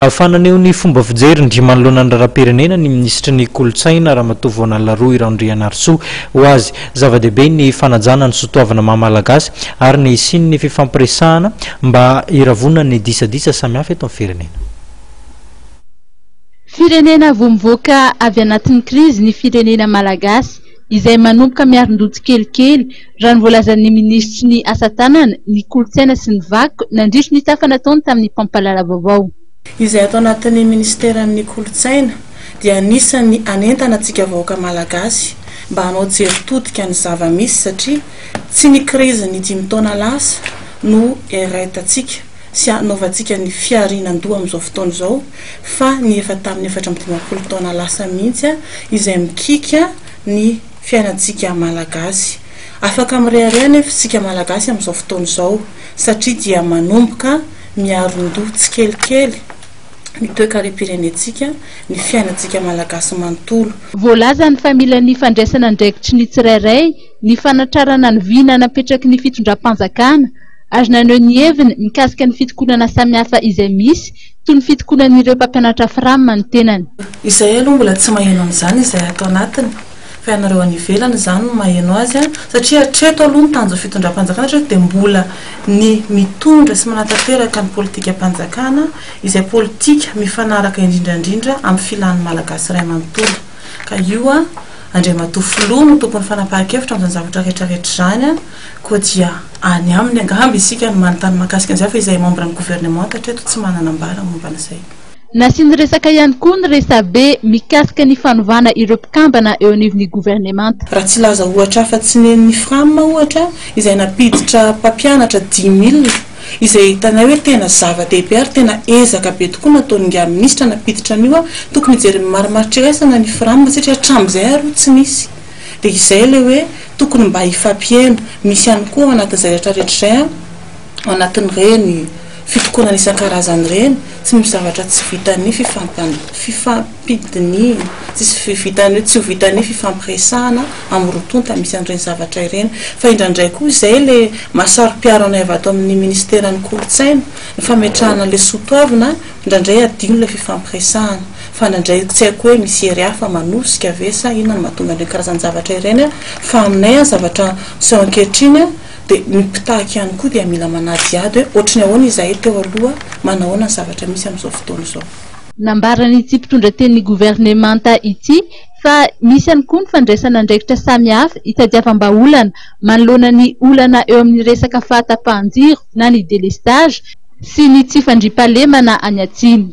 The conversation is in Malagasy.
Fananeo ny fomba fijery ndrimanoloana ny rahapirenena ny ministra ny kolotsaina Ramatoa Laroa Irandrianarso ho azy zava-dehibe ny fanajana ny sotoavana mahamalagasy ary ny siny ny fifampiresahana mba hiravona ny disadisa samihafa eto amin'ny firenena. Firenena vomivoaka avy anatin'ny krizy ny firenena malagasy izay manomboka miaron-dojo kelikely raha ny voalazan'ny ministra ny asa tanana ny kolotsaina sy ny vaky nandritra ny tafa nataony tamin'ny mpampalala vaovao. Izay atao anatin'ny ministeran'ny kolotsaina dia anisany anentana antsika vahoaka malagasy mba hanao jeritodika ny zava-misy satria tsy ny krizy ny 5 taona lasa no erahitantsika sy anaovantsika ny fiarinan-doha amin'izao fotoana izao fa ny efa tamin'ny 4 taona lasa mihitsy izay mikika ny fiainantsika malagasy. Afaka mirehare nefa sika malagasy amin'izao fotoana izao satria dia manomboka miaron-doha tsikelikely ny toekaram-pirenentsika ny fiainantsika malagasy manontolo. Voalaza ny familan'ny fandraisana andraikitry ny tsirairay ny fanatrarana ny vina napetraky ny fitondram-panjakana ary naneho ny heviny mikasika ny fitokonana samihafa izay misy toy ny fitokonan'ireo mpampianatra framy manotenany. Izay aloha mbola tsy maheno amin'izany izay atao anatiny fa ianareo any ivelany izany no maheno azy satria hatreto aloha ny tanjo fitondram-panjakana hatreto dia mbola ny mitondra sy manatanteraka ny politika mpanjakana izay politika mifanaraka indrindrandrindra amin'ny filan'ny malagasy iray manontolo ka io Andriamatoa Filoha no tokony fanapahan-kevitra amin'izany zavatra rehetrarehetra izany koa dia any aminy angamba isika no manontany mahakasika an'izay fa izay membre ny gouvernement hatreto tsy manana ambara momba an'izay. Nasiany resaka ihany koa ny resabe mikasika ny fanovana ireo mpikambana eo anivon'ny gouvernement. Raha tsy laza ohatra fa tsy ny frame ohatra izay napiditra mpampianatra 10,000 izay tana hoe tena zava-dehibe ary tena ezaka be tokoa nataony nga ministra napiditra an'io tokony hijery marimaritra ny frame satria hatramin'izay ary tsy misy. Dia izay le hoe tokony mba hifampiena misy ihany koa anatin'izay rehetrarehetra izay anatin'ireny fitokonana isan-karazany ireny tsy misy zavatra tsy vitan'ny fifampidiny tsy vitan'ny tsy vitan'ny fifampiresahana amin'ny rotonta misy an'ireny zavatra ireny fa indraindray koa izay le mahasaro-piarana avy ato amin'ny ministeran'ny kolotsaina ny fametrahana le sotoavina indraindray adino le fifampiresahana fa indraindray tsy haiko hoe misy hery hafa manosika ve sa inona no mahatonga an'ireny karazany zavatra ireny fa aminay zavatra seho ankehitriny dia mipitahaka ihany koa dia mila manady ady hoe ohatrany ahoana izahay teo aloha manahoana ny zavatra misy amin'izao fotoana izao. Nambarany ity mpitondra tenin'ny gouvernemanta ity fa misy ihany koa ny fandraisana andraikitra samihafa hitadiavam-baolana manoloana ny olana eo amin'ny resaka fahatapahan-jiro na ny délestage sy ny tsy fandriam-pahalemana any atsimo.